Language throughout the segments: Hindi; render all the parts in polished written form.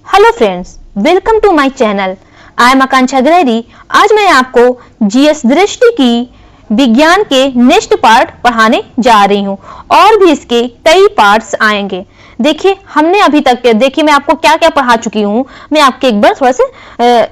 Hello friends, welcome to my channel. I am Akanksha ग्रेरी। आज मैं आपको जीएस दृष्टि की विज्ञान के नेक्स्ट पार्ट पढ़ाने जा रही हूँ और भी इसके कई पार्ट्स आएंगे। देखिए, हमने अभी तक मैं आपको क्या क्या पढ़ा चुकी हूँ, मैं आपके एक बार थोड़ा सा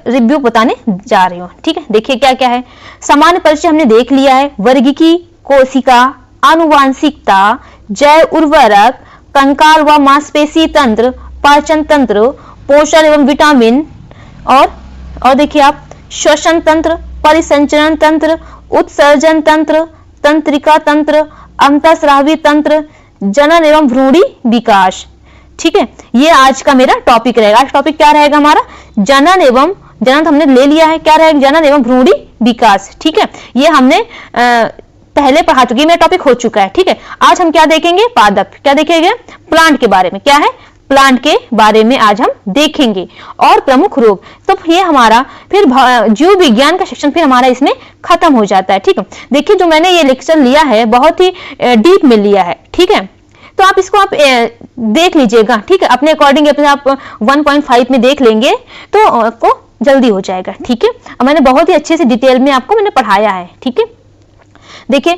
रिव्यू बताने जा रही हूँ। ठीक है, देखिए क्या क्या है। सामान्य परिचय हमने देख लिया है, वर्गीकी, कोशिका, आनुवांशिकता, जैव उर्वरक, कंकाल व मांसपेशी तंत्र, पाचन तंत्र, पोषण एवं विटामिन और देखिए आप श्वसन तंत्र, परिसंचरण तंत्र, उत्सर्जन तंत्र, तंत्रिका तंत्र, अंतःस्रावी तंत्र, जनन एवं भ्रूणी विकास। ठीक है, ये आज का मेरा टॉपिक रहेगा। आज टॉपिक क्या रहेगा हमारा? जनन हमने ले लिया है, क्या रहेगा? जनन एवं भ्रूणी विकास। ठीक है, ये हमने पहले पढ़ा चुकी, मेरा टॉपिक हो चुका है। ठीक है, आज हम क्या देखेंगे? पादप। क्या देखेंगे? प्लांट के बारे में। क्या है? प्लांट के बारे में आज हम देखेंगे। और प्रमुख रोग, तो ये हमारा फिर जीव विज्ञान का सेक्शन फिर हमारा इसमें खत्म हो जाता है। ठीक है, देखिए जो मैंने ये लेक्चर लिया है बहुत ही डीप में लिया है। ठीक है, तो आप इसको देख लीजिएगा। ठीक है, अपने अकॉर्डिंग अपने आप 1.5 में देख लेंगे तो आपको जल्दी हो जाएगा। ठीक है, मैंने बहुत ही अच्छे से डिटेल में आपको मैंने पढ़ाया है। ठीक है, देखिए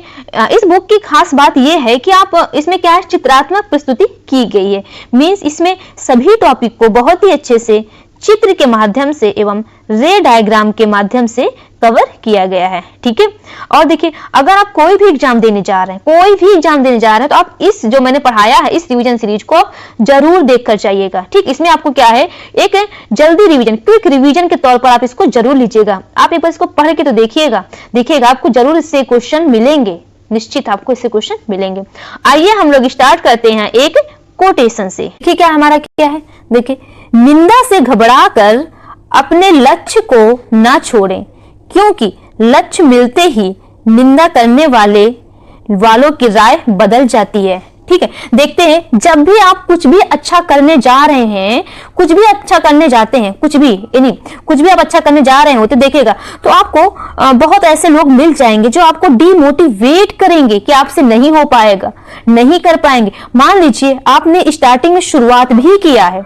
इस बुक की खास बात यह है कि आप इसमें क्या है, चित्रात्मक प्रस्तुति की गई है। मींस इसमें सभी टॉपिक को बहुत ही अच्छे से चित्र के माध्यम से एवं रे डायग्राम के माध्यम से कवर किया गया है। ठीक है, और देखिए अगर आप कोई भी एग्जाम देने जा रहे हैं तो आप इस जो मैंने पढ़ाया है इस रिवीजन सीरीज को जरूर देखकर जाइएगा। ठीक, इसमें आपको क्या है, एक जल्दी रिवीजन, क्विक रिवीजन के तौर पर आप इसको जरूर लीजिएगा। आप एक बार इसको पढ़ के तो देखिएगा आपको जरूर इससे क्वेश्चन मिलेंगे, निश्चित आपको इससे क्वेश्चन मिलेंगे। आइए हम लोग स्टार्ट करते हैं एक कोटेशन से। देखिए क्या हमारा क्या है, देखिए निंदा से घबराकर अपने लक्ष्य को ना छोड़ें, क्योंकि लक्ष्य मिलते ही निंदा करने वालों की राय बदल जाती है। ठीक है, देखते हैं जब भी आप कुछ भी अच्छा करने जा रहे हैं, कुछ भी अच्छा करने जाते हैं, कुछ भी आप अच्छा करने जा रहे होते देखिएगा तो आपको बहुत ऐसे लोग मिल जाएंगे जो आपको डीमोटिवेट करेंगे कि आपसे नहीं हो पाएगा, नहीं कर पाएंगे। मान लीजिए आपने स्टार्टिंग में शुरुआत भी किया है,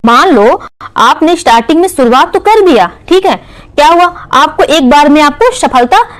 मान लो आपने स्टार्टिंग में शुरुआत तो कर दिया, ठीक है, क्या हुआ, आपको एक बार में आपको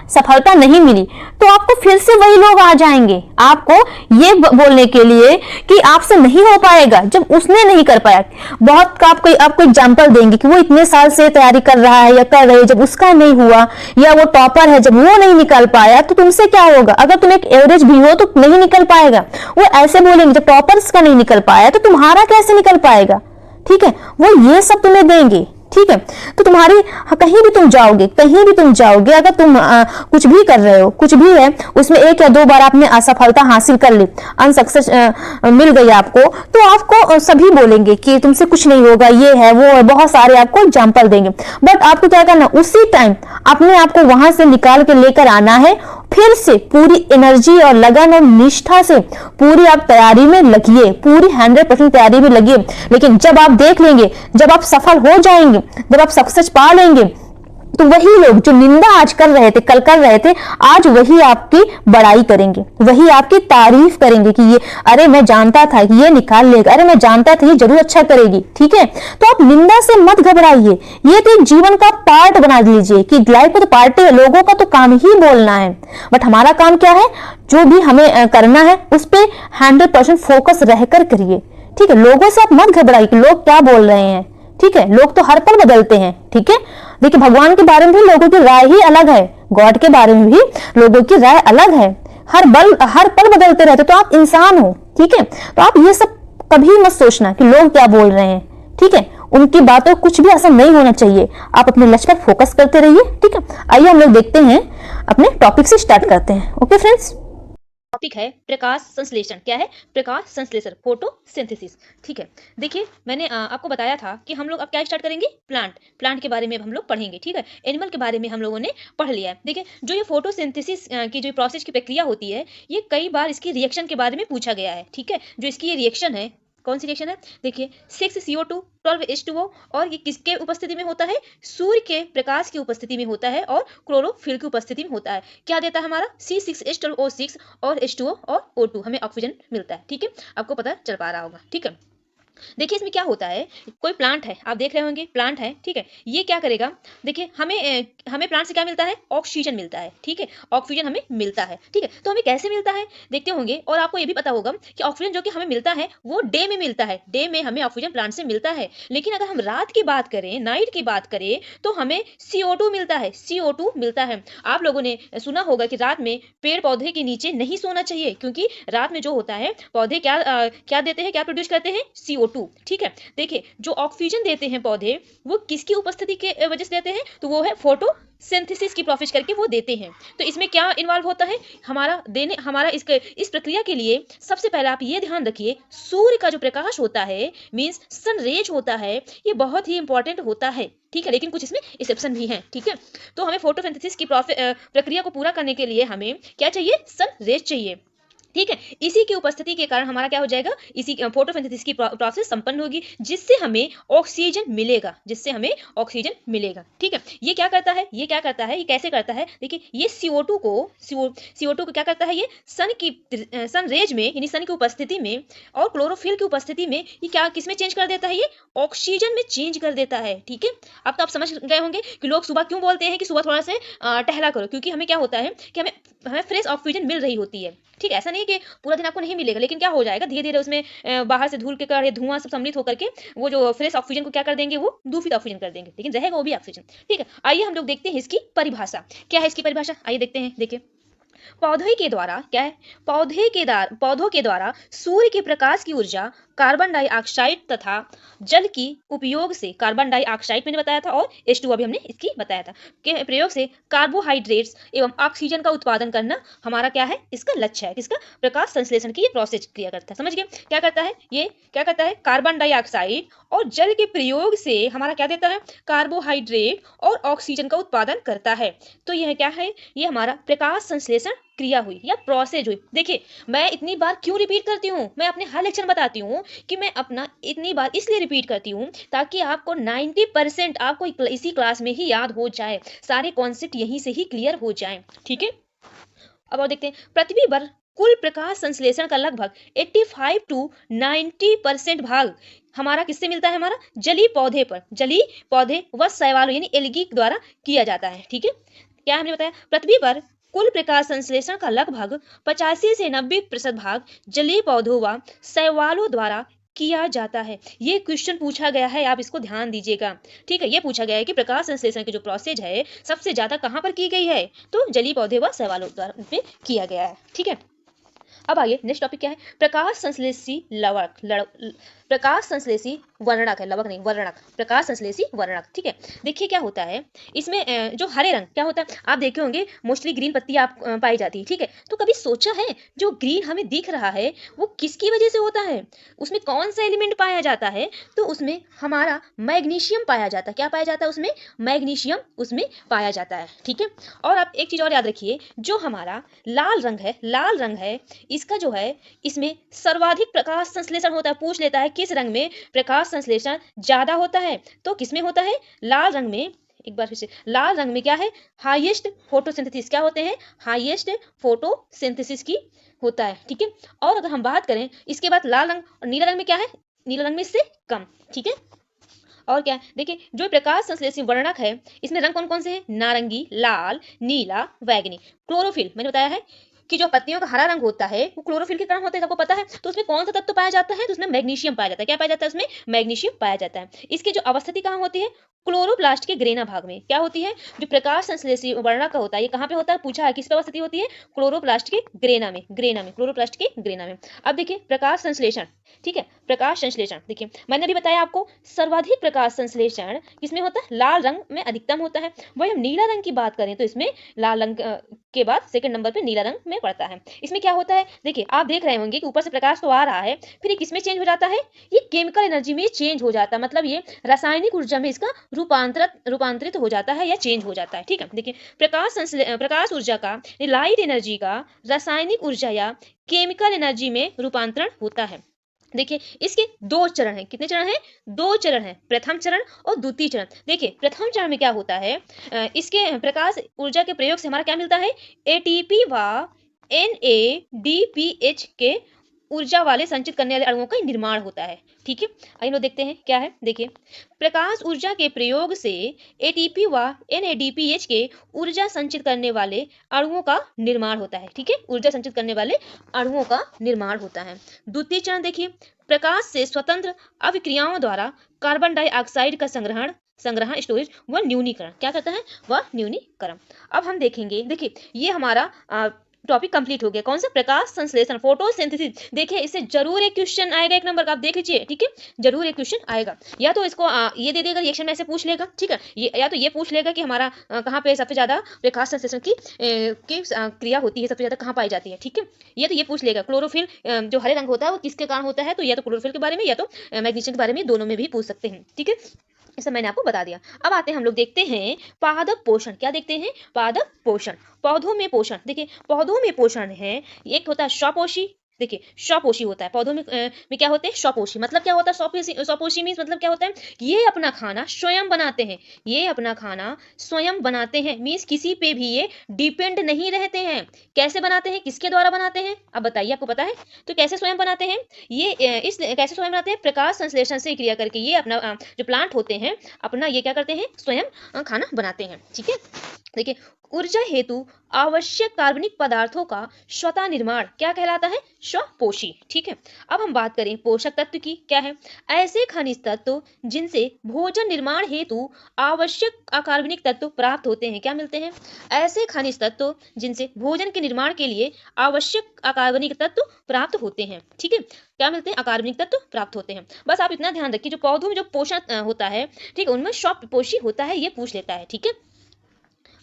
सफलता नहीं मिली तो आपको फिर से वही लोग आ जाएंगे आपको ये बोलने के लिए कि आपसे नहीं हो पाएगा जब उसने नहीं कर पाया। बहुत आपको एग्जांपल देंगे कि वो इतने साल से तैयारी कर रहा है या कर रही है, जब उसका नहीं हुआ, या वो टॉपर है जब वो नहीं निकल पाया तो तुमसे क्या होगा। अगर तुम एक एवरेज भी हो तो नहीं निकल पाएगा। वो ऐसे बोलेंगे जब टॉपर्स का नहीं निकल पाया तो तुम्हारा कैसे निकल पाएगा। ठीक है, वो ये सब तुम्हें देंगे। ठीक है, तो तुम्हारी कहीं भी तुम जाओगे अगर तुम कुछ भी कर रहे हो, कुछ भी है उसमें एक या दो बार आपने असफलता हासिल कर ली, अनसक्सेस मिल गई आपको, तो आपको सभी बोलेंगे कि तुमसे कुछ नहीं होगा, ये है वो है, बहुत सारे आपको एग्जाम्पल देंगे। बट आपको क्या करना, उसी टाइम अपने आप को वहां से निकाल के लेकर आना है, फिर से पूरी एनर्जी और लगन और निष्ठा से पूरी आप तैयारी में लगिए, पूरी 100% तैयारी में लगिए। लेकिन जब आप देख लेंगे, जब आप सफल हो जाएंगे, जब आप सक्सेस पा लेंगे तो वही लोग जो निंदा आज कर रहे थे, कल कर रहे थे, आज वही आपकी बड़ाई करेंगे, वही आपकी तारीफ करेंगे कि ये, अरे मैं जानता था कि ये निकाल लेगा, अरे मैं जानता था ये जरूर अच्छा करेगी। ठीक है, तो आप निंदा से मत घबराइए, ये तो एक जीवन का पार्ट बना लीजिए कि लाइफ में तो पार्ट है, लोगों का तो काम ही बोलना है, बट हमारा काम क्या है, जो भी हमें करना है उस पर 100% फोकस रहकर करिए। ठीक है, लोगों से आप मत घबराइए कि लोग क्या बोल रहे हैं। ठीक है, लोग तो हर पल बदलते हैं। ठीक है, देखिए भगवान के बारे में भी लोगों की राय ही अलग है, गॉड के बारे में भी लोगों की राय अलग है, हर पल बदलते रहते, तो आप इंसान हो। ठीक है, तो आप ये सब कभी मत सोचना कि लोग क्या बोल रहे हैं। ठीक है, उनकी बातों कुछ भी असर नहीं होना चाहिए, आप अपने लक्ष्य पर फोकस करते रहिए। ठीक है, आइए हम लोग देखते हैं, अपने टॉपिक से स्टार्ट करते हैं। ओके फ्रेंड्स, टॉपिक है प्रकाश संश्लेषण। क्या है? प्रकाश संश्लेषण, फोटोसिंथेसिस। ठीक है, देखिए मैंने आपको बताया था कि हम लोग अब क्या स्टार्ट करेंगे, प्लांट के बारे में अब हम लोग पढ़ेंगे। ठीक है, एनिमल के बारे में हम लोगों ने पढ़ लिया है। देखिए जो ये फोटोसिंथेसिस की जो प्रोसेस की प्रक्रिया होती है, ये कई बार इसकी रिएक्शन के बारे में पूछा गया है। ठीक है, जो इसकी ये रिएक्शन है, कौन सी रिएक्शन है, देखिए 6CO2 12H2O, और ये किसके उपस्थिति में होता है, सूर्य के प्रकाश की उपस्थिति में होता है और क्लोरोफिल की उपस्थिति में होता है। क्या देता है हमारा, C6H12O6 और H2O और O2, हमें ऑक्सीजन मिलता है। ठीक है, आपको पता चल पा रहा होगा। ठीक है, देखिए इसमें क्या होता है, कोई प्लांट है, आप देख रहे होंगे प्लांट है, ठीक है। ये क्या करेगा, देखिए हमें प्लांट से क्या मिलता है, ऑक्सीजन मिलता है, ठीक है। ऑक्सीजन हमें मिलता है, ठीक है। तो हमें कैसे मिलता है देखते होंगे, और आपको ये भी पता होगा कि ऑक्सीजन जो कि हमें मिलता है वो डे में मिलता है, डे में हमें ऑक्सीजन प्लांट से मिलता है। लेकिन अगर हम रात की बात करें, नाइट की बात करें, तो हमें CO2 मिलता है, CO2 मिलता है। आप लोगों ने सुना होगा कि रात में पेड़ पौधे के नीचे नहीं सोना चाहिए, क्योंकि रात में जो होता है पौधे क्या देते हैं, क्या प्रोड्यूस करते हैं, CO2, ठीक है। देखिए जो ऑक्सीजन देते हैं पौधे, वो किसकी उपस्थिति के वजह से देते हैं, तो वो है फोटोसिंथेसिस की प्रोसेस करके वो देते हैं। तो इसमें क्या इन्वॉल्व होता है, हमारा इस प्रक्रिया के लिए सबसे पहले आप ये ध्यान रखिए, सूर्य का जो प्रकाश होता है, मींस सन रेज होता है, ये बहुत ही इंपॉर्टेंट होता है, ठीक है। लेकिन कुछ इसमें एक्सेप्शन भी हैं, ठीक है। तो हमें फोटोसिंथेसिस की प्रक्रिया को पूरा करने के लिए हमें क्या चाहिए, सन रेज चाहिए, ठीक है। इसी की उपस्थिति के कारण हमारा क्या हो जाएगा, इसी फोटोसिंथेसिस की प्रोसेस संपन्न होगी, जिससे हमें ऑक्सीजन मिलेगा, जिससे हमें ऑक्सीजन मिलेगा, ठीक है। ये क्या करता है, ये कैसे करता है, देखिए ये CO2 को क्या करता है, ये सन रेज में, यानी सन की उपस्थिति में और क्लोरोफिल की उपस्थिति में, ये क्या किसमें चेंज कर देता है, ये ऑक्सीजन में चेंज कर देता है, ठीक है। अब तो आप समझ गए होंगे कि लोग सुबह क्यों बोलते हैं कि सुबह थोड़ा से टहला करो, क्योंकि हमें क्या होता है कि हमें फ्रेश ऑक्सीजन मिल रही होती है, ठीक है। ऐसा नहीं कि पूरा दिन आपको नहीं मिलेगा, लेकिन क्या हो जाएगा, धीरे धीरे उसमें बाहर से धूल के कारण धुआं सब सम्मिलित होकर के वो जो फ्रेश ऑक्सीजन को क्या कर देंगे, वो दूषित ऑक्सीजन कर देंगे, लेकिन रहेगा वो भी ऑक्सीजन, ठीक है। आइए हम लोग देखते हैं इसकी परिभाषा, क्या है इसकी परिभाषा, आइए देखते हैं। देखिए पौधे के द्वारा क्या है, पौधों के द्वारा सूर्य के प्रकाश की ऊर्जा कार्बन डाइऑक्साइड तथा जल की उपयोग से, कार्बन डाइऑक्साइड मैंने बताया था और H2 अभी हमने इसकी बताया था, के प्रयोग से कार्बोहाइड्रेट्स एवं ऑक्सीजन का उत्पादन करना हमारा क्या है, इसका लक्ष्य है, किसका, प्रकाश संश्लेषण की ये प्रोसेस किया करता है, समझ गए। क्या करता है, ये क्या करता है, कार्बन डाइऑक्साइड और जल के प्रयोग से हमारा क्या देता है, कार्बोहाइड्रेट और ऑक्सीजन का उत्पादन करता है। तो यह क्या है, ये हमारा प्रकाश संश्लेषण क्रिया हुई या प्रोसेस हुई। देखिए मैं इतनी बार क्यों रिपीट करती हूँ, मैं अपने हर लेक्चर में बताती हूँ कि मैं अपना इतनी बार इसलिए रिपीट करती हूँ ताकि आपको 90% आपको इसी क्लास में ही याद हो जाए, सारे कॉन्सेप्ट यहीं से ही क्लियर हो जाए, ठीक है। अब और देखते हैं, पृथ्वी पर कुल प्रकाश संश्लेषण का लगभग 85 to 90% भाग हमारा किससे मिलता है, हमारा जलीय पौधे व शैवालों यानी एल्गी द्वारा किया जाता है, ठीक है। क्या हमने बताया, पृथ्वी पर कुल प्रकाश संश्लेषण का लगभग 85 से 90% भाग जलीय पौधों व शैवालों द्वारा किया जाता है। ये क्वेश्चन पूछा गया है, आप इसको ध्यान दीजिएगा, ठीक है। ये पूछा गया है कि प्रकाश संश्लेषण की जो प्रोसेस है सबसे ज्यादा कहाँ पर की गई है, तो जलीय पौधे व शैवालों द्वारा में किया गया है, ठीक है। अब आइए नेक्स्ट टॉपिक क्या है, प्रकाश संश्लेषी प्रकाश संश्लेषी वर्णक है, लवक नहीं वर्णक, प्रकाश संश्लेषी वर्णक, ठीक है। देखिए क्या होता है इसमें, जो हरे रंग क्या होता है, आप देखे होंगे मोस्टली ग्रीन पत्ती आप पाई जाती है, ठीक है। तो कभी सोचा है जो ग्रीन हमें दिख रहा है वो किसकी वजह से होता है, उसमें कौन सा एलिमेंट पाया जाता है, तो उसमें हमारा मैग्नीशियम पाया जाता है, क्या पाया जाता है उसमें, मैग्नीशियम उसमें पाया जाता है, ठीक है। और आप एक चीज और याद रखिए, जो हमारा लाल रंग है इसका जो है, इसमें सर्वाधिक प्रकाश संश्लेषण होता है, पूछ लेता है किस रंग में प्रकाश संश्लेषण ज्यादा होता है, तो किसमें होता है, लाल रंग में। एक बार फिर से, लाल रंग में क्या है, हाईएस्ट फोटोसिंथेसिस, क्या होते हैं, हाईएस्ट फोटोसिंथेसिस की होता है, ठीक है। और अगर हम बात करें इसके बाद लाल रंग और नीला रंग में क्या है, नीला रंग में इससे कम, ठीक है। और क्या है, देखिए जो प्रकाश संश्लेषी वर्णक है इसमें रंग कौन कौन से हैं, नारंगी, लाल, नीला, बैंगनी। क्लोरोफिल मैंने बताया है कि जो पत्तियों का हरा रंग होता है वो क्लोरोफिल के कारण होता है, आपको पता है। तो उसमें कौन सा तत्व पाया जाता है, तो उसमें मैग्नीशियम पाया जाता है, क्या पाया जाता है उसमें, मैग्नीशियम पाया जाता है। इसकी जो अवस्थिति कहाँ होती है, क्लोरोप्लास्ट के ग्रेना भाग में, क्या होती है, जो प्रकाश संश्लेषी वर्णक का होता है ये कहाँ पे होता है, पूछा है किस पे अवस्थिति होती है, क्लोरोप्लास्ट के ग्रेना में, क्लोरोप्लास्ट के ग्रेना में। अब देखिए प्रकाश संश्लेषण, ठीक है, प्रकाश संश्लेषण देखिए मैंने अभी बताया आपको, सर्वाधिक प्रकाश संश्लेषण किसमें होता है, लाल रंग में अधिकतम होता है। वही हम नीला रंग की बात करें तो इसमें लाल रंग के बाद सेकंड नंबर पे नीला रंग में पड़ता है। इसमें क्या होता है, देखिए आप देख रहे होंगे कि ऊपर से प्रकाश तो आ रहा है, फिर ये किसमें चेंज हो जाता है, ये केमिकल एनर्जी में चेंज हो जाता है, मतलब ये रासायनिक ऊर्जा में इसका रूपांतरित हो जाता है या चेंज हो जाता है, ठीक है। देखिए प्रकाश ऊर्जा का, लाइट एनर्जी का रासायनिक ऊर्जा या केमिकल एनर्जी में रूपांतरण होता है। देखिए इसके दो चरण हैं, कितने चरण हैं, दो चरण हैं, प्रथम चरण और द्वितीय चरण। देखिए प्रथम चरण में क्या होता है, इसके प्रकाश ऊर्जा के प्रयोग से हमारा क्या मिलता है, ATP व NADPH के ऊर्जा वाले संचित करने वाले अणुओं का निर्माण होता है। ठीक है, आइए लोग देखते हैं क्या है। देखिए, प्रकाश ऊर्जा के प्रयोग से एटीपी व एनएडीपीएच के ऊर्जा संचित करने वाले अणुओं का निर्माण होता है। ठीक है, ऊर्जा संचित करने वाले अणुओं का निर्माण होता है। द्वितीय चरण देखिए, प्रकाश से स्वतंत्र अभिक्रियाओं द्वारा कार्बन डाइऑक्साइड का संग्रहण स्टोरेज व न्यूनीकरण क्या करता है, वह न्यूनीकरण। अब हम देखेंगे, देखिए ये हमारा टॉपिक कंप्लीट हो गया। कौन सा, प्रकाश संश्लेषण, फोटोसिंथेसिस। देखिए इससे जरूर एक क्वेश्चन आएगा, एक नंबर का, आप देख लीजिए। ठीक है, जरूर एक क्वेश्चन आएगा, या तो इसको ये दे देगा, रिएक्शन में ऐसे पूछ लेगा। ठीक है, ये या तो ये पूछ लेगा कि हमारा कहाँ पे सबसे ज्यादा प्रकाश संश्लेषण की क्रिया होती है, सबसे ज्यादा कहाँ पाई जाती है। ठीक है, ये तो ये पूछ लेगा। क्लोरोफिल जो हरे रंग होता है वो किसके कारण होता है, तो या तो क्लोरोफिल के बारे में या तो मैग्नीशियम के बारे में, दोनों में भी पूछ सकते हैं। ठीक है, ऐसा मैंने आपको बता दिया। अब आते हैं हम लोग देखते हैं पादप पोषण। क्या देखते हैं, पादप पोषण। पौधों में पोषण, देखिए पौधों में पोषण है, एक होता है स्वपोषी। देखिए स्वपोषी होता है पौधों में क्या होते हैं, स्वपोषी। मतलब क्या होता है स्वपोषी मीन्स मतलब क्या होता है, ये अपना खाना स्वयं बनाते हैं, ये अपना खाना स्वयं बनाते हैं। मीन्स किसी पे भी ये डिपेंड नहीं रहते हैं। कैसे बनाते हैं, किसके द्वारा बनाते हैं, अब बताइए, आपको पता है तो कैसे स्वयं बनाते हैं ये, इस कैसे स्वयं बनाते हैं, प्रकाश संश्लेषण से क्रिया करके ये अपना जो प्लांट होते हैं अपना ये क्या करते हैं, स्वयं खाना बनाते हैं। ठीक है, देखिए ऊर्जा हेतु आवश्यक कार्बनिक पदार्थों का स्वतः निर्माण क्या कहलाता है, स्वपोषी। ठीक है, अब हम बात करें पोषक तत्व की। क्या है, ऐसे खनिज तत्व जिनसे भोजन निर्माण हेतु आवश्यक अकार्बनिक तत्व प्राप्त होते हैं। क्या मिलते हैं, ऐसे खनिज तत्व जिनसे भोजन के निर्माण के लिए आवश्यक अकार्बनिक तत्व प्राप्त होते हैं। ठीक है, क्या मिलते हैं, अकार्बनिक तत्व प्राप्त होते हैं। बस आप इतना ध्यान रखिए, जो पौधों में जो पोषण होता है, ठीक है, उनमें स्वपोषी होता है, ये पूछ लेता है। ठीक है,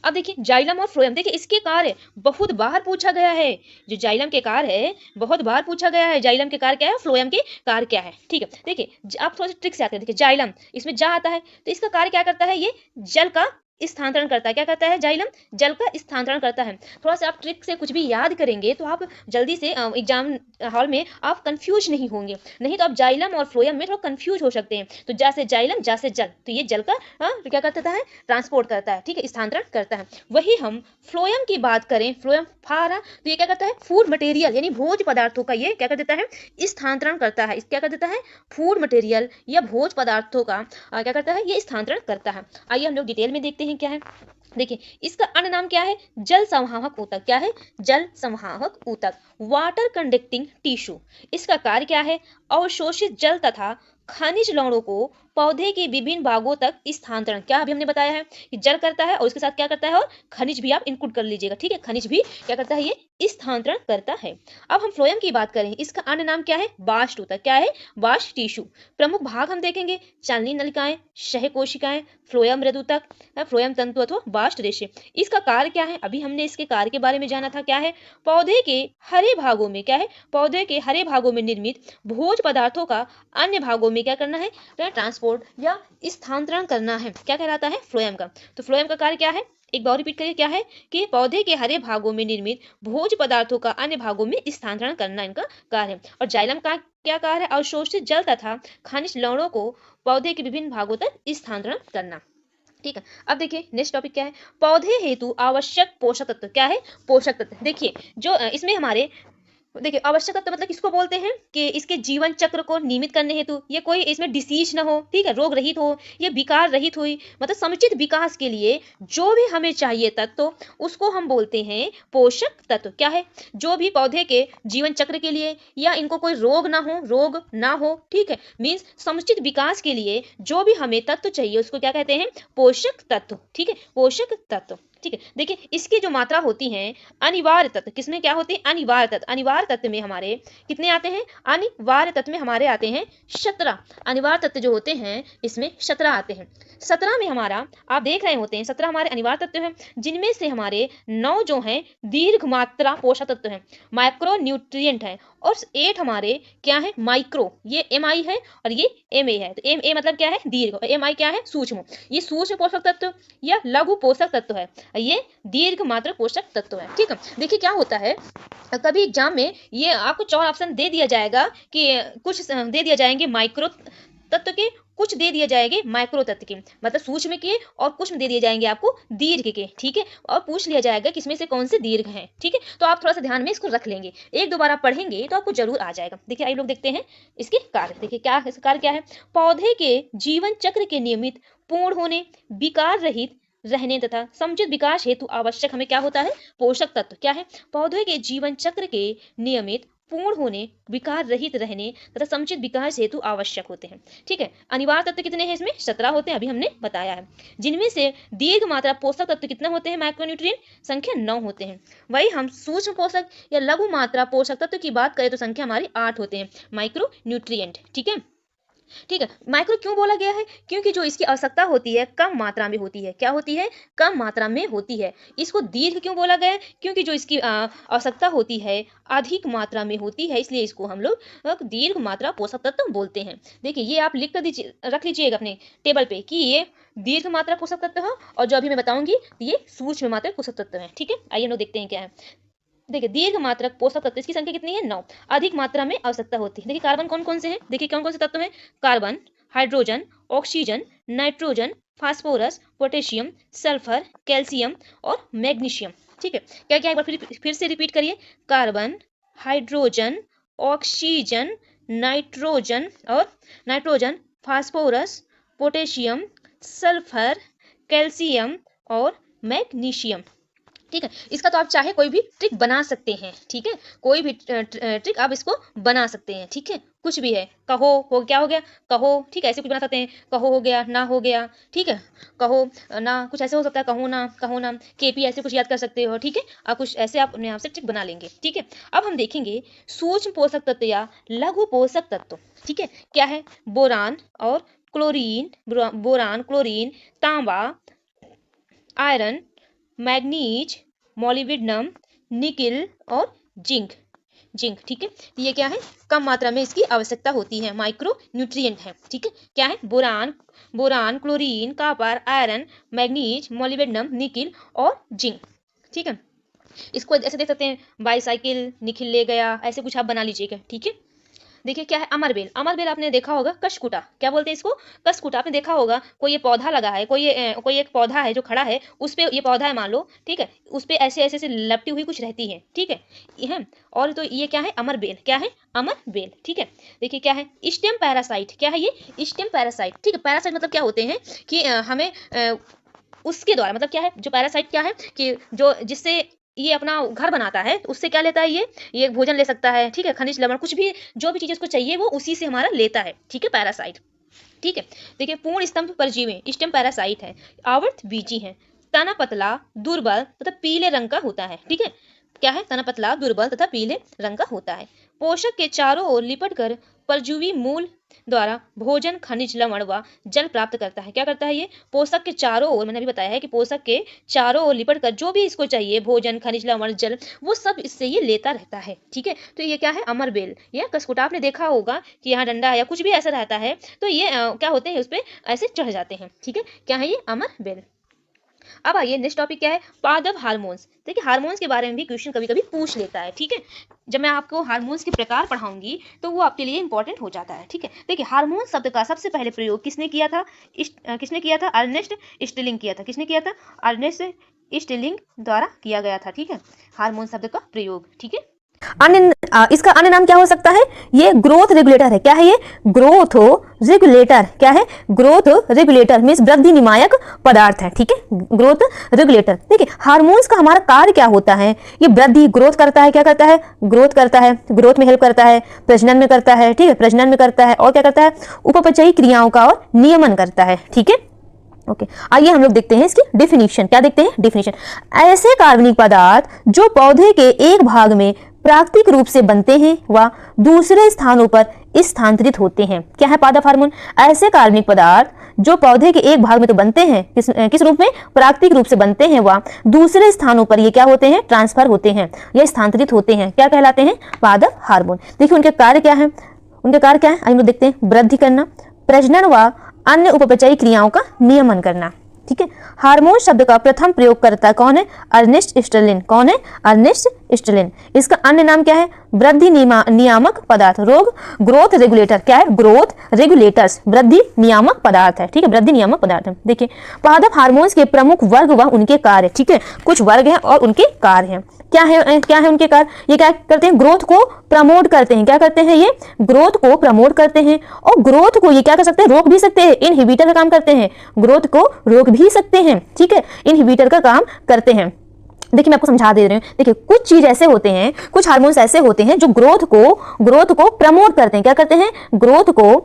अब देखिए जाइलम और फ्लोएम, देखिए इसके कार्य बहुत बार पूछा गया है। जो जाइलम के कार्य है बहुत बार पूछा गया है, जाइलम के कार्य क्या है, फ्लोएम के कार्य क्या है। ठीक है, देखिए आप थोड़ा सा ट्रिक से आते हैं। देखिए जाइलम, इसमें जा आता है तो इसका कार्य क्या करता है, ये जल का स्थानांतरण करता है। क्या करता है, जाइलम जल का स्थानांतरण करता है। थोड़ा सा आप ट्रिक से कुछ भी याद करेंगे तो आप जल्दी से एग्जाम हॉल में आप कंफ्यूज नहीं होंगे, नहीं तो आप जाइलम और फ्लोएम में थोड़ा कंफ्यूज हो सकते हैं। तो जा से जाइलम, जा से जल, तो ये जल का क्या करता है, ट्रांसपोर्ट करता है। ठीक है, स्थानांतरण करता है। वही हम फ्लोएम की बात करें, फ्लोएम फारा, तो ये क्या करता है, फूड मटेरियल यानी भोज पदार्थों का ये क्या कर देता है, स्थानांतरण करता है। क्या कर देता है, फूड मटेरियल या भोज पदार्थों का क्या करता है, ये स्थानांतरण करता है। आइए हम लोग डिटेल में देखते हैं क्या है। देखिए इसका अन्य नाम क्या है, जल संवाहक ऊतक। क्या है, जल संवाहक ऊतक, वाटर कंडक्टिंग टिश्यू। इसका कार्य क्या है, अवशोषित जल तथा खनिज लवणों को पौधे के विभिन्न भागों तक स्थानांतरण। क्या अभी हमने बताया है कि जल करता है और उसके साथ क्या करता है, और खनिज भी आप इंक्लूड कर लीजिएगा। ठीक है, खनिज भी क्या करता है, ये स्थानांतरण करता है। अब हम फ्लोएम की बात करें, इसका अन्य नाम क्या है, बास्ट ऊतक। क्या है, बास्ट टिश्यू। प्रमुख भाग हम देखेंगे, चालनी नलिकाएं, शह कोशिकाएं, फ्लोएम मृदुतक, फ्लोएम तंतु अथवा बास्ट रेशे। इसका कार्य क्या है, अभी हमने इसके कार्य के बारे में जाना था। क्या है, पौधे के हरे भागों में, क्या है, पौधे के हरे भागों में निर्मित भोज पदार्थों का अन्य भागों में क्या करना है, ट्रांसपोर्ट या स्थानांतरण करना है। क्या कहलाता है, फ्लोएम का। तो फ्लोएम का कार्य क्या है, एक बार रिपीट करिए, क्या है कि पौधे के हरे भागों में निर्मित भोज पदार्थों का अन्य भागों में स्थानांतरण करना इनका कार्य है। और जाइलम का क्या कार्य है, अवशोषित जल तथा खनिज लवणों को पौधे के विभिन्न भागों तक स्थानांतरण करना। ठीक है, अब देखिए नेक्स्ट टॉपिक क्या है, पौधे हेतु आवश्यक पोषक तत्व। क्या है, पोषक तत्व। देखिए जो इसमें हमारे, देखिए आवश्यक तत्व मतलब किसको बोलते हैं कि इसके जीवन चक्र को नियमित करने हेतु, ये कोई इसमें डिसीज ना हो, ठीक है, रोग रहित हो, ये विकार रहित हुई, मतलब समुचित विकास के लिए जो भी हमें चाहिए तत्व उसको हम बोलते हैं पोषक तत्व। क्या है, जो भी पौधे के जीवन चक्र के लिए या इनको कोई रोग ना हो, ठीक है, मीन्स समुचित विकास के लिए जो भी हमें तत्व चाहिए उसको क्या कहते हैं, पोषक तत्व। ठीक है, पोषक तत्व। ठीक है, देखिए इसकी जो मात्रा होती है, अनिवार्य तत्व किसमें क्या होते हैं, अनिवार्य तत्व। अनिवार्य तत्व में हमारे कितने आते हैं, अनिवार्य तत्व में हमारे आते हैं 17। अनिवार्य तत्व जो होते हैं इसमें 17 आते हैं। 17 में हमारा आप देख रहे होते हैं 17 हमारे अनिवार्य तत्व हैं, जिनमें से हमारे 9 जो हैं दीर्घ मात्रा पोषक तत्व हैं, माइक्रो न्यूट्रिएंट हैं, और 8 हमारे क्या है, माइक्रो, ये MI है और ये MA है। तो MA मतलब क्या है, दीर्घ, और MI क्या है, सूक्ष्म। ये सूक्ष्म पोषक तत्व या लघु पोषक तत्व है, ये दीर्घ मात्रा पोषक तत्व है। ठीक है, देखिए क्या होता है, कभी एग्जाम में ये आपको 4 ऑप्शन दे दिया जाएगा कि कुछ दे दिया जाएंगे माइक्रो तत्व के कुछ दे दिए जाएंगे माइक्रो तत्व के, मतलब सूक्ष्म के, और कुछ में दे दिए जाएंगे आपको दीर्घ के, ठीक है, और पूछ लिया जाएगा कि इसमें से कौन से दीर्घ हैं, ठीक है। तो आप थोड़ा सा ध्यान में इसको रख लेंगे, एक दो बार आप पढ़ेंगे तो आपको जरूर आ जाएगा। देखिए आइए लोग देखते हैं इसके कार्य। देखिए क्या इसका कार्य क्या है, पौधे के जीवन चक्र के नियमित पूर्ण होने, विकार रहित रहने तथा समुचित विकास हेतु आवश्यक हमें क्या होता है, पोषक तत्व। क्या है, पौधे के जीवन चक्र के नियमित पूर्ण होने, विकार रहित रहने तथा समुचित विकास हेतु आवश्यक होते हैं, ठीक है। अनिवार्य तत्व कितने हैं इसमें, 17 होते हैं, अभी हमने बताया है, जिनमें से दीर्घ मात्रा पोषक तत्व कितने होते हैं, माइक्रोन्यूट्रिएंट, संख्या 9 होते हैं। वही हम सूक्ष्म पोषक या लघु मात्रा पोषक तत्व की बात करें तो संख्या हमारी 8 होते हैं, माइक्रोन्यूट्रिएंट, ठीक है। ठीक है, माइक्रो क्यों बोला गया है, क्योंकि जो इसकी आवश्यकता होती है कम मात्रा में होती है। क्या होती है, कम मात्रा में होती है। इसको दीर्घ क्यों बोला गया है, क्योंकि जो इसकी आवश्यकता होती है अधिक मात्रा में होती है, इसलिए इसको हम लोग दीर्घ मात्रा पोषक तत्व बोलते हैं। देखिए ये आप लिख कर दीजिए, रख लीजिएगा अपने टेबल पे कि ये दीर्घ मात्रा पोषक तत्व है, और जो अभी मैं बताऊंगी ये सूक्ष्म मात्रा पोषक तत्व है, ठीक है। आइए हम लोग देखते हैं क्या है। देखिए दीर्घ मात्रक पोषक तत्व, इसकी संख्या कितनी है, 9। अधिक मात्रा में आवश्यकता होती है। देखिए कार्बन कौन कौन से हैं, देखिए कौन कौन से तत्व हैं, carbon, hydrogen, oxygen, nitrogen, phosphorus, potassium, sulphur, calcium और मैग्नीशियम, ठीक है। क्या क्या, एक बार फिर से रिपीट करिए, carbon, hydrogen, oxygen, nitrogen, phosphorus, potassium, sulphur, calcium और मैग्नीशियम, ठीक है। इसका तो आप चाहे कोई भी ट्रिक बना सकते हैं, ठीक है, कोई भी ट्रिक आप इसको बना सकते हैं, ठीक है। कुछ भी है, कहो हो, क्या हो गया, कहो, ठीक है, ऐसे कुछ बना सकते हैं, कहो हो गया, ना हो गया, ठीक है, कहो ना, कुछ ऐसे हो सकता है, कहो ना, केपी, ऐसे कुछ याद कर सकते हो, ठीक है। आप कुछ ऐसे आप अपने आप से ट्रिक बना लेंगे, ठीक है। अब हम देखेंगे सूक्ष्म पोषक तत्व या लघु पोषक तत्व, ठीक है। क्या है, बोरान और क्लोरीन, बोरान, क्लोरीन, तांबा, आयरन, मैग्नीज, मोलिब्डेनम, निकिल और जिंक, ठीक है। तो ये क्या है, कम मात्रा में इसकी आवश्यकता होती है, माइक्रो न्यूट्रिएंट है, ठीक है। क्या है, boron, chlorine, copper, iron, manganese, molybdenum, nickel और जिंक, ठीक है। इसको ऐसे देख सकते हैं, बाईसाइकिल, निखिल ले गया, ऐसे कुछ आप बना लीजिएगा, ठीक है। देखिए क्या है, अमरबेल, अमरबेल आपने देखा होगा, कशकुटा, क्या बोलते हैं इसको, कशकुटा, आपने देखा होगा, कोई ये पौधा लगा है, कोई एक पौधा है जो खड़ा है, उस पे ये पौधा है मान लो, ठीक है, उस पे ऐसे ऐसे से लपटी हुई कुछ रहती है, ठीक है, ये और तो ये क्या है, अमरबेल, क्या है, अमरबेल, ठीक है। देखिए क्या है, स्टेम पैरासाइट, क्या है ये, स्टेम पैरासाइट, ठीक है। पैरासाइट मतलब क्या होते हैं कि हमें उसके द्वारा, मतलब क्या है, जो पैरासाइट क्या है कि जो जिससे ये अपना घर बनाता है, तो उससे क्या लेता है, ये भोजन ले सकता है, ठीक है, खनिज लवण, कुछ भी जो भी चीज उसको चाहिए वो उसी से हमारा लेता है, ठीक है, पैरासाइट, ठीक है। देखिए पूर्ण स्तंभ परजीवी, स्टेम पैरासाइट है, आवर्त बीजी है, तना पतला, दुर्बल तथा पीले रंग का होता है, ठीक है। क्या है, तना पतला, दुर्बल तथा पीले रंग का होता है। पोषक के चारों ओर लिपट कर परजीवी मूल द्वारा भोजन, खनिज लवण व जल प्राप्त करता है। क्या करता है ये, पोषक के चारों ओर, मैंने अभी बताया है कि पोषक के चारों ओर लिपट कर जो भी इसको चाहिए, भोजन, खनिज लवण, जल, वो सब इससे ये लेता रहता है, ठीक है। तो ये क्या है, अमरबेल या कशकुटा, आपने देखा होगा कि यहाँ डंडा या कुछ भी ऐसा रहता है, तो ये क्या होते हैं, उस पर ऐसे चढ़ जाते हैं, ठीक है। क्या है ये, अमरबेल। अब आइए नेक्स्ट टॉपिक क्या है, पादप हार्मोन्स। देखिए हार्मोन्स के बारे में भी क्वेश्चन कभी कभी पूछ लेता है, ठीक है। जब मैं आपको हार्मोन्स के प्रकार पढ़ाऊंगी तो वो आपके लिए इंपॉर्टेंट हो जाता है, ठीक है। देखिए हार्मोन शब्द का सबसे पहले प्रयोग किसने किया था, अर्नेस्ट स्टिलिंग किया था। किसने किया था, अर्नेस्ट स्टिलिंग द्वारा किया गया था, ठीक है, हार्मोन शब्द का प्रयोग, ठीक है। इसका अन्य नाम क्या हो सकता है, ये ग्रोथ रेगुलेटर है। क्या है ये, ग्रोथ रेगुलेटर, क्या है, ग्रोथ रेगुलेटर मींस वृद्धि नियामक पदार्थ है, ठीक है, ग्रोथ रेगुलेटर। देखिए हार्मोन्स का हमारा कार्य क्या होता है, ये वृद्धि, ग्रोथ करता है, क्या करता है, ग्रोथ करता है, ग्रोथ में हेल्प करता है, प्रजनन में करता है, ठीक है, प्रजनन में करता है, और क्या करता है, उपपचयी क्रियाओं का और नियमन करता है, ठीक है। ओके आइए हम लोग देखते हैं इसकी डेफिनेशन। क्या देखते हैं, डेफिनेशन, ऐसे कार्बनिक पदार्थ जो पौधे के एक भाग में प्राकृतिक रूप से बनते हैं व दूसरे स्थानों पर स्थानांतरित होते हैं। क्या है पादप हार्मोन, ऐसे कार्बनिक पदार्थ जो पौधे के एक भाग में तो बनते हैं, किस रूप में, प्राकृतिक रूप से बनते हैं व दूसरे स्थानों पर ये क्या होते हैं, ट्रांसफर होते हैं या स्थानांतरित होते हैं, क्या कहलाते हैं, पादप हार्मोन। देखिए उनके कार्य क्या है, आइए हम लोग देखते हैं, वृद्धि करना, प्रजनन व अन्य उपपचयी क्रियाओं का नियमन करना, ठीक है। हार्मोन शब्द का प्रथम प्रयोगकर्ता कौन है, अर्नेस्ट स्टिलिंग। कौन है, अर्नेस्ट स्टेलिन। इसका अन्य नाम क्या है? वृद्धि नियामक पदार्थ। रोग ग्रोथ रेगुलेटर क्या है? ग्रोथ रेगुलेटर्स वृद्धि नियामक पदार्थ है। ठीक है, वृद्धि नियामक पदार्थ है। देखिए पादप हार्मोन्स के प्रमुख वर्ग व उनके कार्य। ठीक है, कुछ वर्ग हैं और उनके कार्य हैं। क्या है उनके कार्य? ये क्या करते हैं? ग्रोथ को प्रमोट करते हैं। क्या करते हैं? ये ग्रोथ को प्रमोट करते हैं और ग्रोथ को ये क्या कर सकते हैं? रोक भी सकते हैं। इनहिबिटर का काम करते हैं, ग्रोथ को रोक भी सकते हैं। ठीक है, इनहिबिटर का काम करते हैं। देखिए मैं आपको समझा दे रही हूँ। देखिए कुछ चीज ऐसे होते हैं, कुछ हार्मोन्स ऐसे होते हैं जो ग्रोथ को प्रमोट करते हैं। क्या करते हैं? ग्रोथ को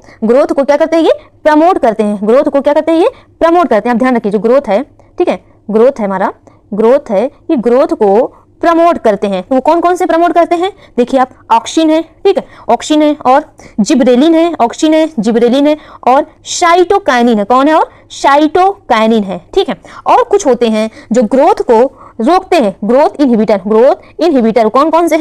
क्या करते हैं? ये प्रमोट करते हैं। ग्रोथ को क्या करते हैं? ये प्रमोट करते हैं। आप ध्यान रखिए, जो ग्रोथ है, ठीक है, ग्रोथ है हमारा, ग्रोथ है, ये ग्रोथ को प्रमोट करते हैं। तो वो कौन कौन से प्रमोट करते हैं? देखिए आप, ऑक्सिन है, ठीक है, ऑक्सिन है और जिबरेलिन है, ऑक्सिन है, जिबरेलिन है और साइटोकाइनिन है। कौन है? और साइटोकाइनिन है। ठीक है, और कुछ होते हैं जो ग्रोथ को रोकते हैं, ग्रोथ इनहिबिटर कौन कौन से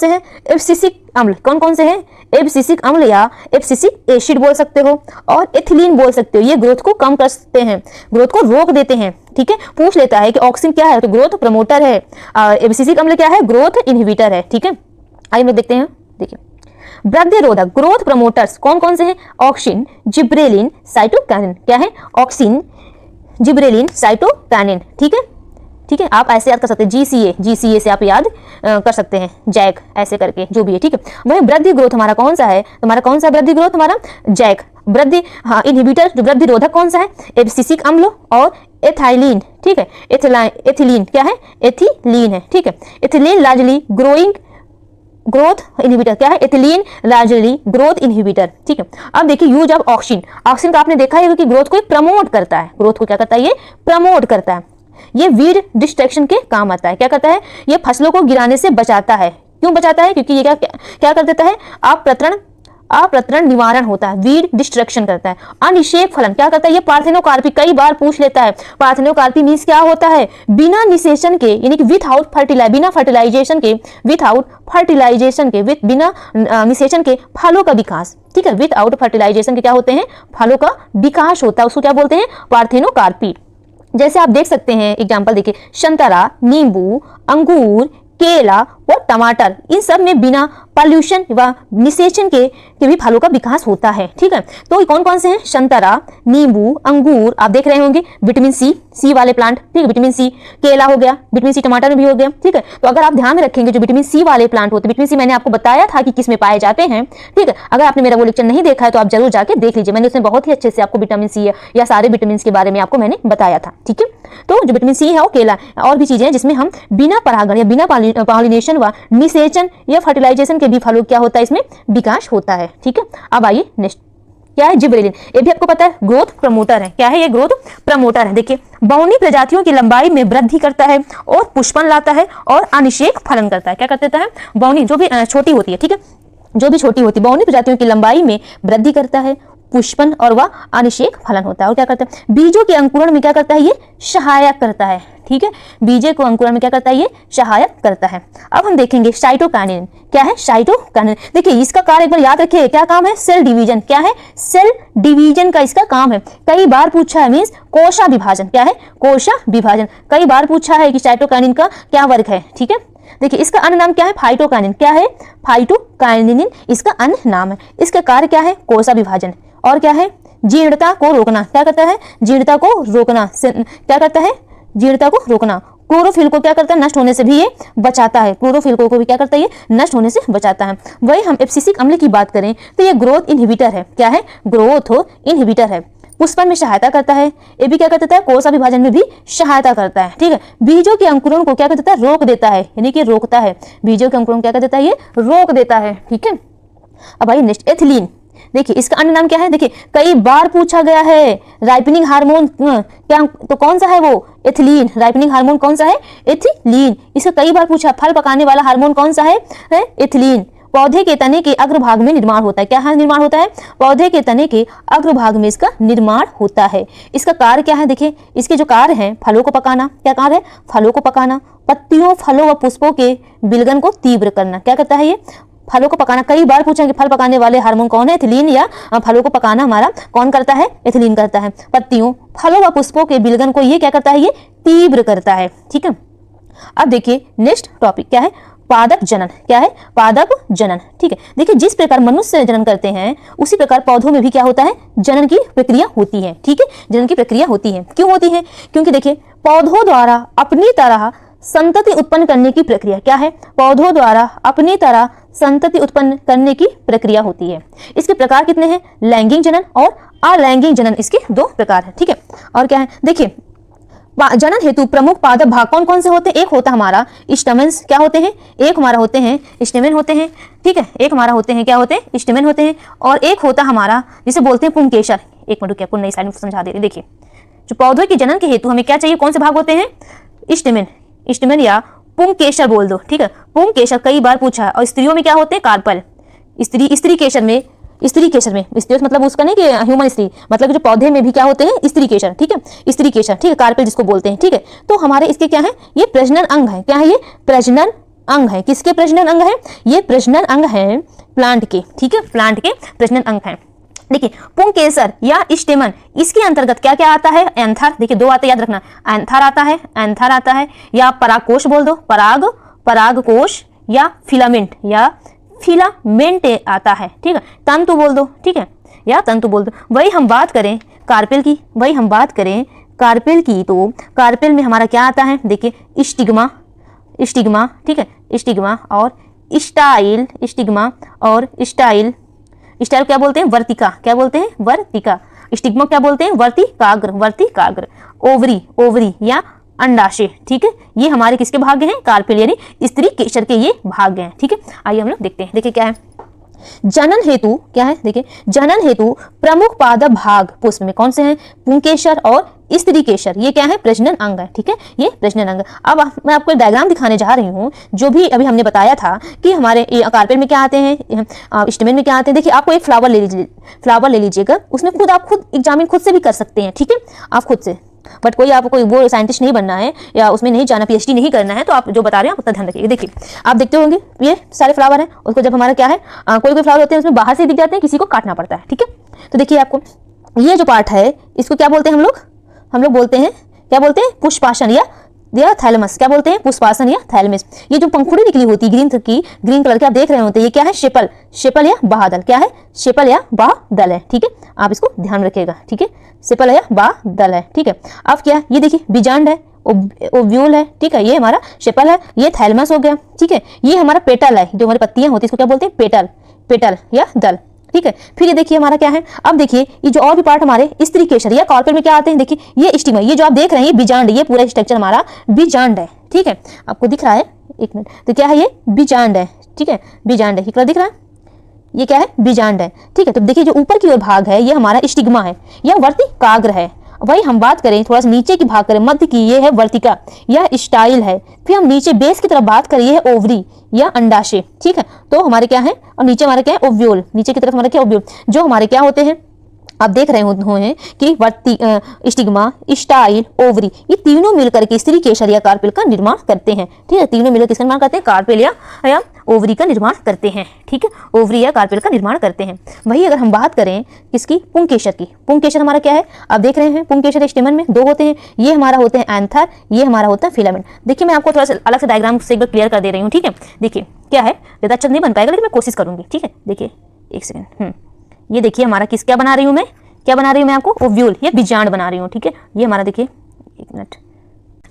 हैं? एब्सिसिक अम्ल। कौन कौन से हैं? एब्सिसिक अम्ल या एब्सिसिक एसिड बोल सकते हो और एथिलीन बोल सकते हो। ये ग्रोथ को कम कर सकते हैं, ग्रोथ को रोक देते हैं। ठीक है, पूछ लेता है कि ऑक्सिन क्या है, तो ग्रोथ प्रमोटर है, एब्सिसिक अम्ल क्या है? ग्रोथ इनहिबिटर है। ठीक है, आइए हम लोग देखते हैं। देखिए वृद्धि रोधक ग्रोथ प्रमोटर्स कौन कौन से हैं? Auxin, gibberellin, cytokinin. क्या है? Auxin, gibberellin, cytokinin. ठीक है, ठीक है, आप ऐसे याद कर सकते हैं, जीसीए से आप याद कर सकते हैं, जैक ऐसे करके जो भी है। ठीक है, वही वृद्धि ग्रोथ हमारा कौन सा है? हमारा कौन सा वृद्धि ग्रोथ? हमारा जैक। वृद्धि इनहिबिटर जो वृद्धि रोधक कौन सा है? एब्सिसिक अम्ल और एथाइलिन। ठीक है, एथिलीन क्या है? एथिलीन है। ठीक है, एथिलीन लार्जली ग्रोथ इनहिबिटर। क्या है? Ethylene largely growth inhibitor. ठीक है, अब देखिए यूज ऑफ ऑक्सिन। ऑक्सिन का आपने देखा है कि ग्रोथ को प्रमोट करता है, ग्रोथ को क्या करता है? ये प्रमोट करता है। ये वीड डिस्ट्रैक्शन के काम आता है। क्या करता है? ये फसलों को गिराने से बचाता है। क्यों बचाता है? क्योंकि ये क्या कर देता है? अप्रतरण निवारण होता है, वीड डिस्ट्रक्शन करता है। अनिषेक फलन क्या करता है? ये पार्थेनोकार्पी, कई बार पूछ लेता है। पार्थेनोकार्पी मींस क्या होता है? बिना निषेचन के, यानी कि बिना निषेचन के फलों का विकास। ठीक है, विदाउट फर्टिलाइजेशन के क्या होते हैं? फलों का विकास होता है, उसको क्या बोलते हैं? पार्थेनोकार्पी। जैसे आप देख सकते हैं, एग्जाम्पल देखिए, संतरा, नींबू, अंगूर, केला और टमाटर, इन सब में बिना पॉल्यूशन व निषेचन के भी फलों का विकास होता है। ठीक है, तो कौन कौन से हैं? संतरा, नींबू, अंगूर, आप देख रहे होंगे विटामिन सी वाले प्लांट। ठीक है, विटामिन सी, केला हो गया, विटामिन सी टमाटर में भी हो गया। ठीक है, तो अगर आप ध्यान में रखेंगे जो विटामिन सी वाले प्लांट होते हैं, विटामिन सी मैंने आपको बताया था कि किस में पाए जाते हैं। ठीक है, अगर आपने मेरा वो लेक्चर नहीं देखा है तो आप जरूर जाके देख लीजिए, मैंने उसमें बहुत ही अच्छे से आपको विटामिन सी या सारे विटामिन के बारे में आपको मैंने बताया था। ठीक है, तो जो विटामिन सी है वो केला और भी चीजें हैं जिसमें हम बिना परागण या बिना पॉलिनेशन व निषेचन या फर्टिलाइजेशन के भी फलों क्या होता है? इसमें विकास होता है। ठीक है, अब आइए नेक्स्ट, क्या है? जिबरेलिन। ये भी आपको पता है, ग्रोथ प्रमोटर है। क्या है? ये ग्रोथ प्रमोटर है। देखिए बौनी प्रजातियों की लंबाई में वृद्धि करता है और पुष्पन लाता है और अनिषेक फलन करता है। क्या कर देता है? बौनी जो भी छोटी होती है, ठीक है, जो भी छोटी होती है, बौनी प्रजातियों की लंबाई में वृद्धि करता है, पुष्पन और वह अनिषेक फलन होता है। और क्या करता है? बीजों के अंकुरण में क्या करता है? ये सहायक करता है। ठीक है, बीजे को अंकुरण में क्या करता है? ये सहायक करता है। अब हम देखेंगे साइटोकाइनिन। क्या है? साइटोकाइनिन। देखिए इसका कार्य एक बार याद रखिए, क्या काम है? Cell division. क्या है? सेल डिवीजन का इसका काम है। कई बार पूछा है, मींस कोशा विभाजन। क्या है? कोशा विभाजन। कई बार पूछा है कि साइटोकाइनिन का क्या वर्ग है। ठीक है, देखिए इसका अन्य नाम क्या है? फाइटोकाइनिन। क्या है? फाइटोकाइनिन इसका अन्य नाम है। इसका कार्य क्या है? कोशा विभाजन। और क्या है? जीर्णता को रोकना। क्या करता है? जीर्णता को रोकना। क्या करता है? जीर्णता को रोकना। क्लोरोफिल को क्या करता है? नष्ट होने से भी ये बचाता है। क्लोरोफिल को भी क्या करता है? ये नष्ट होने से बचाता है। वही हम एब्सिसिक अम्ल की बात करें तो ये ग्रोथ इनहिबिटर है। क्या है? ग्रोथ इनहिबिटर है। पुष्पन में सहायता करता है। ये भी क्या करता है? कोशा विभाजन में भी सहायता करता है। ठीक है, बीजों के अंकुरण को क्या करता है? रोक देता है, यानी कि रोकता है। बीजों के अंकुरण क्या कर देता है? ये रोक देता है। ठीक है, अब आइए नेक्स्ट, एथिलीन। देखिए इसका अन्य नाम क्या है? देखिए कई बार पूछा गया है, राइपनिंग हार्मोन क्या, तो कौन सा है वो? एथिलीन। राइपनिंग हार्मोन कौन सा है? एथिलीन। इसका कई बार पूछा, फल पकाने वाला हार्मोन कौन सा है? एथिलीन। पौधे के तने के अग्रभाग में निर्माण होता है। क्या निर्माण होता है? पौधे के तने के अग्रभाग में इसका निर्माण होता है। इसका कार्य क्या है? देखिए इसके जो कार्य है, फलों को पकाना। क्या कार्य है? फलों को पकाना। पत्तियों, फलों व पुष्पों के विलगन को तीव्र करना। क्या करता है ये? फलों को पकाना। कई बार पूछेंगे फल पकाने वाले हार्मोन कौन है? एथिलीन। या फलों को पकाना हमारा कौन करता है? एथिलीन करता है। पत्तियों, फलों व पुष्पों के विलगन को ये क्या करता है? ये तीव्र करता है। ठीक है, अब देखिए नेक्स्ट टॉपिक क्या है, पादप जनन। क्या है, पादप जनन। ठीक है, देखिए जिस प्रकार मनुष्य जनन करते हैं उसी प्रकार पौधों में भी क्या होता है, जनन की प्रक्रिया होती है। ठीक है, जनन की प्रक्रिया होती है। क्यों होती है, क्योंकि देखिए पौधों द्वारा अपनी तरह संतति उत्पन्न करने की प्रक्रिया, क्या है, पौधों द्वारा अपनी तरह संतति उत्पन्न करने की प्रक्रिया होती है। इसके प्रकार कितने हैं, लैंगिक जनन और अलैंगिक जनन, इसके 2 प्रकार हैं। ठीक है, और क्या है, देखिए जनन हेतु प्रमुख पादप भाग कौन कौन से होते हैं, एक होता हमारा स्टैमेन्स, क्या होते हैं, एक हमारा होते हैं स्टेमेन होते हैं। ठीक है, एक हमारा होते हैं, क्या होते हैं, स्टेमेन होते हैं, और एक होता हमारा जिसे बोलते हैं पुंकेसर। एक मिनट रुकिए, आपको नई स्लाइड में समझा दे रही। देखिए जो पौधों के जनन के हेतु हमें क्या चाहिए, कौन से भाग होते हैं, स्टेमेन, स्टेमेन या पुंकेसर बोल दो। ठीक है, पुंकेसर कई बार पूछा है। और स्त्रियों में क्या होते हैं, कार्पल, स्त्री केसर में, स्त्री केसर में, स्त्री मतलब उसका नहीं कि ह्यूमन स्त्री, मतलब जो पौधे में भी क्या होते हैं, स्त्री केसर। ठीक है, स्त्री केसर, ठीक है, कार्पेल जिसको बोलते हैं। ठीक है, तो हमारे इसके क्या है, ये प्रजनन अंग है। क्या है, ये प्रजनन अंग है। किसके प्रजनन अंग है, ये प्रजनन अंग है प्लांट के। ठीक है, प्लांट के प्रजनन अंग है। देखिए पुंकेसर या स्टेमन, इसके अंतर्गत क्या क्या आता है, एंथर। देखिए 2 आते याद रखना, एंथर आता है, एंथर आता है, या परागकोश बोल दो, परागकोश, या फिलामेंट, या फिलामेंट आता है। ठीक है, तंतु बोल दो। ठीक है, या तंतु बोल दो। वही हम बात करें कार्पेल की, वही हम बात करें कार्पेल की, तो कार्पेल में हमारा क्या आता है, देखिए स्टिग्मा, स्टिग्मा। ठीक है, स्टिग्मा और स्टाइल, स्टिग्मा और स्टाइल, स्टाइल क्या बोलते हैं, वर्तिका, क्या बोलते हैं, वर्तिका। स्टिग्मा क्या बोलते हैं, वर्तिकाग्र, वर्तिकाग्र। ओवरी, ओवरी या अंडाशय। ठीक है, ये हमारे किसके भाग्य हैं, कार्पेल यानी स्त्री केसर के ये भाग्य हैं। ठीक है, आइए हम लोग देखते हैं। देखिए क्या है, जनन हेतु, क्या है, देखिए जनन हेतु प्रमुख पादप भाग पुष्प में कौन से हैं, पुंकेसर और स्त्री केसर, ये क्या है, प्रजनन अंग है। ठीक है, ये प्रजनन अंग। अब मैं आपको एक डायग्राम दिखाने जा रही हूँ, जो भी अभी हमने बताया था कि हमारे कार्पेल में क्या आते हैं, स्टेमेन में क्या आते हैं। देखिए आपको एक फ्लावर ले लीजिए, फ्लावर ले लीजिएगा, उसमें खुद आप खुद एग्जामिन खुद से भी कर सकते हैं। ठीक है, आप खुद से, बट कोई आपको कोई वो साइंटिस्ट नहीं बनना है या उसमें नहीं जाना, पीएचडी नहीं करना है, तो आप जो बता रहे हैं आप उतना ध्यान रखिएगा। देखिए आप देखते होंगे ये सारे फ्लावर हैं, उसको जब हमारा क्या है, कोई कोई फ्लावर होते हैं उसमें बाहर से दिख जाते हैं, किसी को काटना पड़ता है। ठीक है, तो देखिए आपको ये जो पार्ट है इसको क्या बोलते हैं, हम लोग बोलते हैं, क्या बोलते हैं, पुष्पासन या थैलेमस, क्या बोलते हैं, पुष्पासन या थैलेमस। ये जो पंखुड़ी निकली होती है ग्रीन कलर की आप देख रहे होते हैं, ये क्या है, शेपल, शेपल या बाहदल। क्या है, शेपल या बाहदल है। ठीक है, आप इसको ध्यान रखिएगा। ठीक है, शेपल या बाहदल है। ठीक है, अब क्या, ये देखिए बीजांड है, ओव्यूल है। ठीक है, ये हमारा शेपल है, ये थैलेमस हो गया। ठीक है, ये हमारा पेटल है, जो हमारी पत्तियां होती है इसको क्या बोलते हैं, पेटल, पेटल या दल। ठीक है, फिर ये देखिए हमारा क्या है, अब देखिए ये जो और भी पार्ट हमारे स्त्री केसर या कार्पेल में क्या आते हैं, देखिए ये स्टिग्मा, ये जो आप देख रहे हैं ये बीजांड, ये पूरा स्ट्रक्चर हमारा बीजांड है। ठीक है, आपको दिख रहा है, एक मिनट, तो क्या है, ये बीजांड है। ठीक है, बीजांड है, दिख रहा है, ये क्या है, बीजांड है। ठीक है, तो देखिए जो ऊपर की ओर भाग है ये हमारा स्टिग्मा है या वर्तिकाग्र है। वही हम बात करें थोड़ा सा नीचे की भाग करें, मध्य की, ये है वर्तिका या स्टाइल है। फिर हम नीचे बेस की तरफ बात करें, ये है ओवरी या अंडाशय। ठीक है, तो हमारे क्या है, और नीचे हमारा क्या है, ओव्यूल, नीचे की तरफ हमारा क्या, ओव्यूल, जो हमारे क्या होते हैं, आप देख रहे हैं कि स्टिग्मा, स्टाइल, ओवरी, ये तीनों मिलकर के स्त्री केसर या कार्पेल का निर्माण करते हैं। ठीक है, तीनों मिलकर किसका निर्माण करते हैं, कार्पेल या ओवरी का निर्माण करते हैं। ठीक है, ओवरी या कार्पेल का निर्माण करते हैं। वही अगर हम बात करें किसकी, पुंकेसर की, पुंकेसर हमारा क्या है, आप देख रहे हैं पुंकेसर स्टेमन में 2 होते हैं, ये हमारा होते हैं एंथर, ये हमारा होता है फिलामेंट। देखिए मैं आपको थोड़ा सा अलग से डायग्राम से एक बार क्लियर कर दे रही हूँ। ठीक है, देखिए क्या है, ज़्यादा अच्छा नहीं बन पाएगा लेकिन मैं कोशिश करूंगी। ठीक है, देखिए एक सेकेंड, ये देखिए हमारा किस, क्या बना रही हूँ मैं, क्या बना रही हूँ मैं आपको, ओव्यूल या बीजांड बना रही हूँ। ठीक है, ये हमारा देखिए, एक मिनट,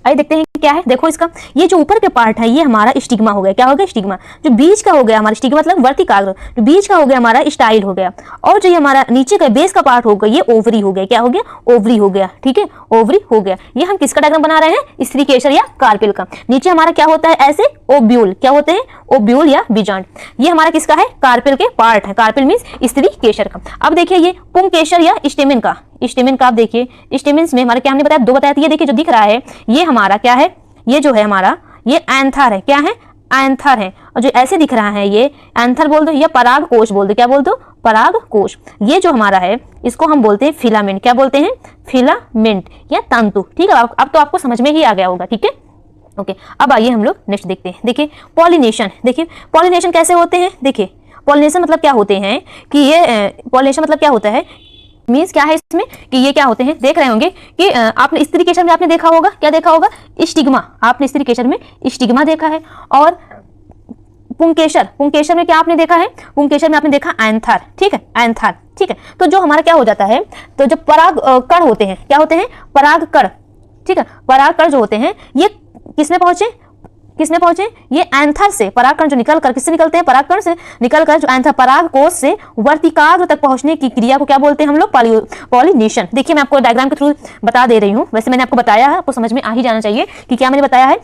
आइए देखते हैं क्या है। देखो इसका ये जो ऊपर के पार्ट है ये हमारा स्टिग्मा हो गया। क्या हो गया, स्टिग्मा। जो बीच का हो गया हमारा स्टिग्मा मतलब वर्तिकाग्र, जो बीच का हो गया हमारा स्टाइल हो गया। और जो ये हमारा नीचे का बेस का पार्ट हो गया ये ओवरी हो गया। क्या हो गया, ओवरी हो गया। ठीक है, ओवरी हो गया। ये हम किसका डायग्राम बना रहे हैं, स्त्री केसर या कार्पेल का। नीचे हमारा क्या होता है, ऐसे ओब्यूल, क्या होते हैं, ओब्यूल या बीजांड। ये हमारा किसका है, कार्पेल के पार्ट है। कार्पेल मीन्स स्त्री केसर का। अब देखिए ये पुंकेसर या स्टेमेन का, स्टेमेन का आप देखिए, स्टेमेन्स में हमारा क्या हमने बताया, 2 बताया था। ये देखिए जो दिख रहा है ये हमारा क्या है, ये जो है हमारा ये एंथर है। क्या है, एंथर है। और जो ऐसे दिख रहा है ये एंथर बोल दो या पराग कोश बोल दो। क्या बोल दो, पराग कोश। ये जो हमारा है इसको हम बोलते हैं फिलामेंट। क्या बोलते हैं, फिलामेंट या तंतु। ठीक है, अब तो आपको समझ में ही आ गया होगा। ठीक है, ओके। अब आइए हम लोग नेक्स्ट देखते हैं। देखिए पॉलिनेशन, देखिए पॉलिनेशन कैसे होते हैं। देखिए पॉलिनेशन मतलब क्या होते हैं कि ये पॉलिनेशन मतलब क्या होता है, मीन्स क्या है इसमें कि ये क्या होते हैं, देख रहे होंगे कि आपने स्त्री केशर में आपने देखा होगा, क्या देखा होगा, स्टिग्मा। आपने स्त्री केशर में स्टिग्मा देखा है। और पुंकेशर, पुंकेशर में क्या आपने देखा है, पुंकेशर में आपने देखा एंथर, ठीक है, एंथर, ठीक है। तो जो हमारा क्या हो जाता है, तो जो पराग कण होते हैं, क्या होते हैं, पराग कण, ठीक है, पराग कण जो होते हैं ये किसमें पहुंचे, किसने पहुंचे, ये एंथर से, परागकण जो निकलकर किससे निकलते हैं, परागकण से निकलकर जो एंथर पराग कोश से वर्तिकाग्र तक पहुंचने की क्रिया को क्या बोलते हैं हम लोग, पॉलिनेशन। देखिए मैं आपको डायग्राम के थ्रू बता दे रही हूँ, वैसे मैंने आपको बताया है, आपको समझ में आ ही जाना चाहिए कि क्या मैंने बताया है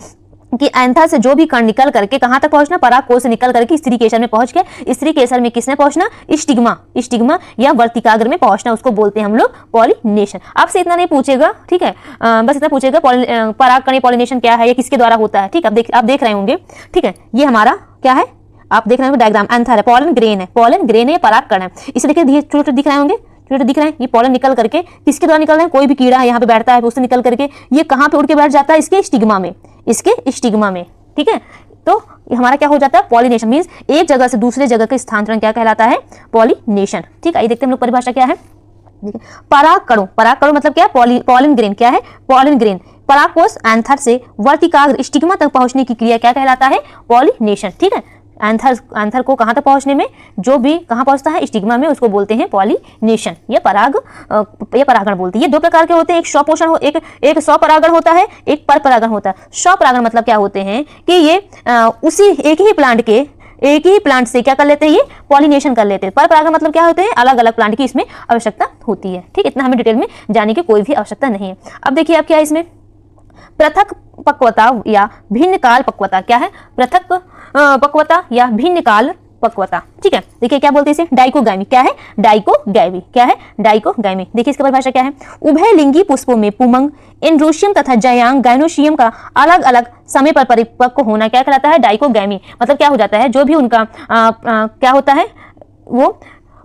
कि एंथर से जो भी कण निकल करके कहां तक पहुंचना, पराग कोश से निकल करके स्त्री केशर में पहुंच गया। स्त्री केशर में किसने पहुंचना, स्टिग्मा, स्टिग्मा या वर्तिकाग्र में पहुंचना, उसको बोलते हैं हम लोग पॉलिनेशन। आपसे इतना नहीं पूछेगा, ठीक है, बस इतना पूछेगा परागकणीय पॉलिनेशन क्या है, ये किसके द्वारा होता है, ठीक है। आप देख रहे होंगे, ठीक है, ये हमारा क्या है, आप देख रहे होंगे डायग्राम, एंथर है, पॉलन ग्रेन है, पॉलन ग्रेन है, परागकण है। इसे देखिए छोटे दिख रहे होंगे, छोटे दिख रहे हैं, ये पॉलन निकल करके किसके द्वारा निकल रहे हैं, कोई भी कीड़ा यहाँ पे बैठता है उससे निकल करके ये कहाँ पे उड़ के बैठ जाता है, इसके स्टिग्मा में, इसके स्टिग्मा में, ठीक है। तो हमारा क्या हो जाता है, पॉलिनेशन। मींस एक जगह से दूसरे जगह का स्थानांतरण क्या कहलाता है, पॉलिनेशन, ठीक है। ये देखते हैं हम लोग परिभाषा क्या है, परागकणों, परागकणों मतलब क्या है, पॉलन ग्रेन, क्या है, पॉलन ग्रेन, परागकोश एंथर से वर्तिकाग्र स्टिग्मा तक पहुंचने की क्रिया क्या कहलाता है, पॉलिनेशन, ठीक है। एंथर को कहां तक पहुंचने में, जो भी कहां पहुंचता है स्टिग्मा में, उसको बोलते हैं पॉलिनेशन, ये परागण बोलते हैं। ये दो प्रकार के होते हैं, एक स्वपोषण, एक स्वपरागण होता है, एक परपरागण होता है। स्वपरागण मतलब क्या होते हैं कि ये उसी एक ही प्लांट से क्या कर लेते हैं, ये पॉलिनेशन कर लेते हैं। परपरागण मतलब क्या होते हैं, अलग अलग प्लांट की इसमें आवश्यकता होती है, ठीक। इतना हमें डिटेल में जाने की कोई भी आवश्यकता नहीं है। अब देखिए आप क्या है इसमें, पृथक पक्वता या भिन्न काल पक्वता, क्या है, पृथक पक्वता या भिन्न काल पक्वता, ठीक है। देखिए क्या बोलते हैं इसे, डाइकोगैमी, क्या है, डाइकोगैमी, क्या है, डाइकोगैमी। देखिए इसकी परिभाषा क्या है, उभयलिंगी पुष्पों में पुमंग, एंड्रोशियम तथा जयांग गाइनोशियम का अलग अलग समय पर परिपक्व होना क्या कहलाता है, डाइकोगैमी। मतलब क्या हो जाता है, जो भी उनका क्या होता है, वो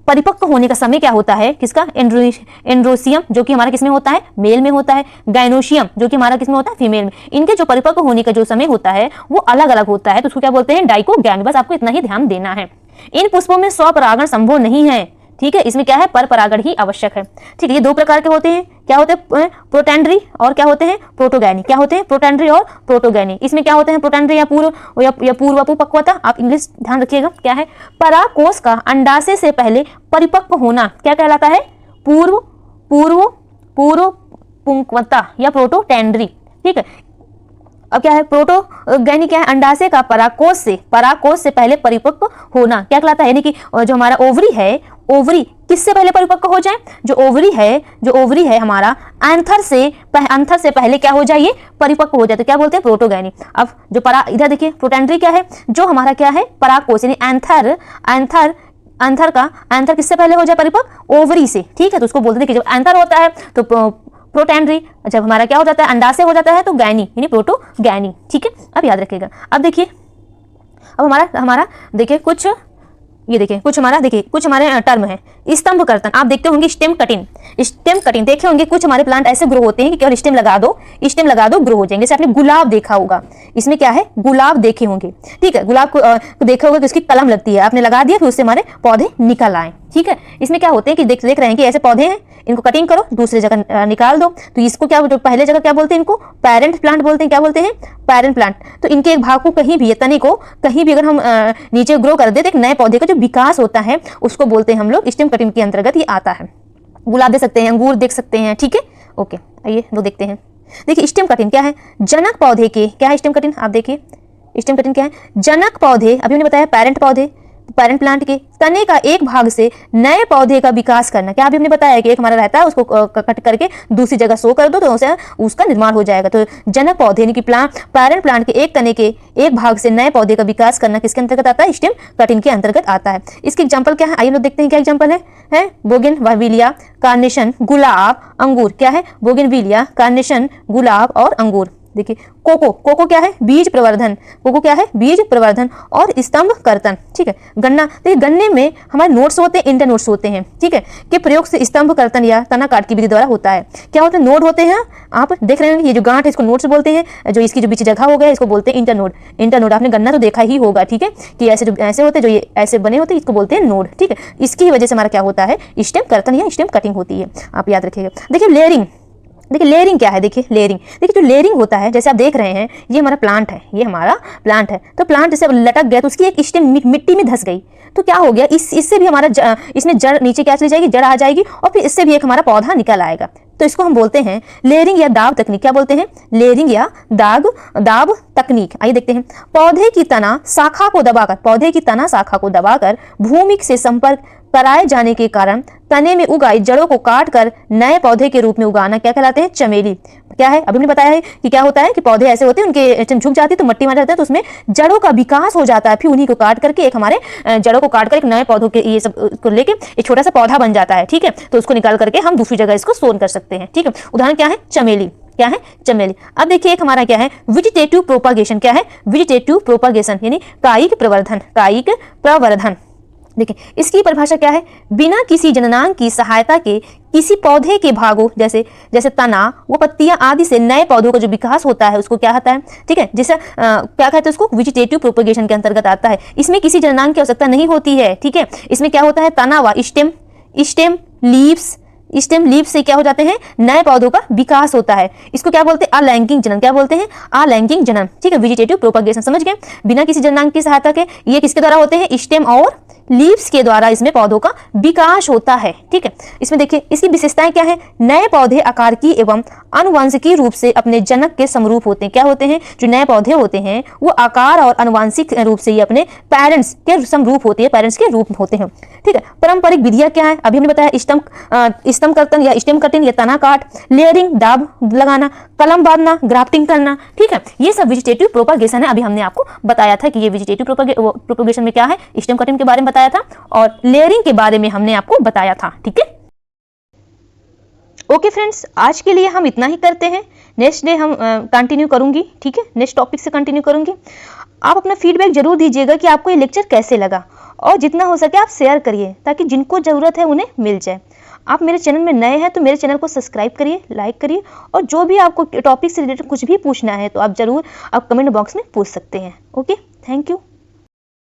परिपक्व होने का समय क्या होता है, किसका, एंड्रोशियम जो कि हमारा किसमें होता है, मेल में होता है, गाइनोशियम जो कि हमारा किसमें होता है, फीमेल में। इनके जो परिपक्व होने का जो समय होता है वो अलग अलग होता है, तो उसको क्या बोलते हैं, डाइकोगैमी। बस आपको इतना ही ध्यान देना है। इन पुष्पों में स्वपरागण संभव नहीं है, ठीक है, इसमें क्या है, परपरागण ही आवश्यक है, ठीक है। ये दो प्रकार के होते हैं, क्या होते हैं, प्रोटेंड्री और क्या होते हैं, प्रोटोगैनी, क्या होते हैं, प्रोटेंड्री और प्रोटोगैनी। इसमें क्या होते हैं, प्रोटेंड्री या पूर्व अपपक्वता, आप इंग्लिश ध्यान रखिएगा, क्या है, परागकोश का अंडाशय से पहले परिपक्व होना क्या कहलाता है, पूर्व पुंक्वता या प्रोटोटेंड्री, ठीक है। अब क्या है, प्रोटोगैनी क्या है, अंडाशय का परागकोश से पहले परिपक्व होना क्या कहलाता है, यानी कि जो हमारा ओवरी है, ओवरी किससे पहले परिपक्व हो जाए, जो ओवरी है हमारा एंथर से पहले क्या हो जाए, परिपक्व हो जाए, तो क्या बोलते हैं, प्रोटोगैनी। अब जो इधर देखिए प्रोटेंड्री क्या है, जो हमारा क्या है, परागकोश यानी एंथर किससे पहले हो जाए परिपक्व, ओवरी से, ठीक है। तो उसको बोलते हैं कि जब एंथर होता है तो प्रोटेंड्री, जब हमारा क्या हो जाता है, अंडाशय हो जाता है तो गैनी यानी प्रोटोगैनी, ठीक है। अब याद रखिएगा। अब देखिए, अब हमारा देखिए कुछ हमारे टर्म है, स्तंभ कर्तन। आप देखते होंगे स्टेम कटिंग देखे होंगे, कुछ हमारे प्लांट ऐसे ग्रो होते हैं कि केवल स्टेम लगा दो ग्रो हो जाएंगे। जैसे आपने गुलाब देखा होगा, इसमें क्या है, गुलाब देखे होंगे, ठीक है। गुलाब को देखा होगा कि उसकी कलम लगती है, आपने लगा दिया फिर उससे हमारे पौधे निकल आए, ठीक है। इसमें क्या होते हैं कि देख रहे हैं कि ऐसे पौधे हैं, इनको कटिंग करो, दूसरी जगह निकाल दो, तो इसको क्या, जो पहले जगह क्या बोलते हैं, इनको पेरेंट प्लांट बोलते हैं, क्या बोलते हैं, पेरेंट प्लांट। तो इनके एक भाग को कहीं भी, तने को कहीं भी अगर हम नीचे ग्रो कर दे तो एक नए पौधे का जो विकास होता है उसको बोलते हैं हम लोग, स्टेम कटिंग के अंतर्गत ये आता है। गुलाब देख सकते हैं, अंगूर देख सकते हैं, ठीक है, ओके। आइए वो देखते हैं। देखिए स्टेम कटिंग क्या है, जनक पौधे के, क्या है स्टेम कटिंग, आप देखिए स्टेम कटिंग क्या है, जनक पौधे, अभी हमने बताया पेरेंट पौधे, पेरेंट प्लांट के तने का एक भाग से नए पौधे का विकास करना। क्या अभी हमने बताया कि एक हमारा रहता है, उसको कट करके दूसरी जगह सो कर दो तो उसका निर्माण हो जाएगा। तो जनक पौधे यानी कि पेरेंट प्लांट के एक तने के एक भाग से नए पौधे का विकास करना किसके अंतर्गत आता है, स्टेम कटिंग के अंतर्गत आता है। इसके एग्जाम्पल क्या है, आइए लोग देखते हैं क्या एग्जाम्पल है बोगनविलिया, कार्नेशन, गुलाब, अंगूर। क्या है, बोगनविलिया, कार्नेशन, गुलाब और अंगूर, देखिए कोको, कोको क्या है? बीज प्रवर्धन। कोको क्या है? बीज प्रवर्धन। और स्तंभ कर्तन, ठीक है। गन्ना, देखिए गन्ने में हमारे नोड्स होते हैं, इंटरनोड्स होते हैं, ठीक है, के प्रयोग से स्तंभ कर्तन या तना काट की विधि द्वारा होता है। क्या होता है? नोड होते हैं, आप देख रहे हैं ये जो गांठ है इसको नोड्स बोलते हैं, जो इसकी जो बीच जगह हो गया इसको बोलते हैं इंटरनोड। इंटरनोड आपने गन्ना तो देखा ही होगा, ठीक है, कि ऐसे जो ऐसे होते हैं, जो ये ऐसे बने होते हैं, इसको बोलते हैं नोड, ठीक है। इसकी वजह से हमारा क्या होता है? स्टेम कर्तन या स्टेम कटिंग होती है, आप याद रखिएगा। देखिए लेयरिंग, देखिए लेयरिंग क्या है? देखिए लेयरिंग, देखिए जो लेयरिंग होता है, जैसे आप देख रहे हैं ये हमारा प्लांट है, ये हमारा प्लांट है, तो प्लांट जैसे लटक गया तो उसकी एक स्टेम मिट्टी में धंस गई, तो क्या हो गया? इससे भी हमारा इसमें जड़ नीचे क्या चली जाएगी? जड़ आ जाएगी और फिर इससे भी एक हमारा पौधा निकल आएगा। तो इसको हम बोलते हैं लेयरिंग या दाब तकनीक। क्या बोलते हैं? लेयरिंग या दाब तकनीक। आइए देखते हैं। पौधे की तना शाखा को दबाकर, पौधे की तना शाखा को दबाकर भूमि से संपर्क कराए जाने के कारण तने में उगाई जड़ों को काट कर नए पौधे के रूप में उगाना क्या कहलाते हैं? चमेली। क्या है? अभी हमने बताया है कि क्या होता है कि पौधे ऐसे होते हैं, उनके झुक जाती है तो मट्टी में रहता है, तो उसमें जड़ों का विकास हो जाता है, फिर उन्हीं को काट करके एक हमारे जड़ों को काट कर एक नए पौधों के ये सब को लेके एक छोटा सा पौधा बन जाता है, ठीक है। तो उसको निकाल करके हम दूसरी जगह इसको सोन कर सकते हैं, ठीक है। उदाहरण क्या है? चमेली। क्या है? चमेली। अब देखिए एक हमारा क्या है? Vegetative propagation. क्या है? वेजिटेटिव प्रोपागेशन यानी कायिक प्रवर्धन, कायिक प्रवर्धन। देखिए इसकी परिभाषा क्या है? बिना किसी जननांग की सहायता के किसी पौधे के भागों जैसे तना, वो पत्तियां आदि से नए पौधों का जो विकास होता है उसको क्या कहता है? ठीक है, जैसे क्या कहते हैं उसको? वेजिटेटिव प्रोपगेशन के अंतर्गत आता है। इसमें किसी जननांग की आवश्यकता नहीं होती है, ठीक है। इसमें क्या होता है? तना व स्टेम लीव्स, स्टेम लीव से क्या हो जाते हैं? नए पौधों का विकास होता है। इसको क्या बोलते हैं? अलैंगिक जनन। क्या बोलते हैं? अलैंगिक जनन, ठीक है। वेजिटेटिव प्रोपगेशन समझ गए? बिना किसी जननांग की सहायता के ये किसके द्वारा होते हैं? स्टेम और लीव्स के द्वारा इसमें पौधों का विकास होता है, ठीक है। इसमें देखिए इसकी विशेषताएं क्या है? नए पौधे आकार की एवं आनुवंशिकी रूप से अपने जनक के समरूप होते हैं। क्या होते हैं? जो नए पौधे होते हैं वो आकार और आनुवंशिक रूप से ये अपने पेरेंट्स के समरूप होते हैं, पेरेंट्स के रूप होते हैं, ठीक है। पारंपरिक विधियां क्या है? अभी हमने बताया स्तंभ कर्तन या स्टेम कटिंग या तना काट, लेयरिंग दाब लगाना, कलम बांधना, ग्राफ्टिंग करना, ठीक है। ये सब वेजिटेटिव प्रोपागेशन है। अभी हमने आपको बताया था कि ये वेजिटेटिव प्रोपागेशन में क्या है? स्टेम कटिंग के बारे में बताया था और लेयरिंग के बारे में हमने आपको बताया था, ठीक है। ओके फ्रेंड्स, आज के लिए हम इतना ही करते हैं। नेक्स्ट डे हम कंटिन्यू करूंगी, ठीक है। नेक्स्ट टॉपिक से कंटिन्यू करूंगी। आप अपना फीडबैक जरूर दीजिएगा कि आपको ये लेक्चर कैसे लगा, और जितना हो सके आप शेयर करिए ताकि जिनको जरूरत है उन्हें मिल जाए। आप मेरे चैनल में नए हैं तो मेरे चैनल को सब्सक्राइब करिए, लाइक करिए, और जो भी आपको टॉपिक से रिलेटेड कुछ भी पूछना है तो आप जरूर कमेंट बॉक्स में पूछ सकते हैं। Okay, thank you.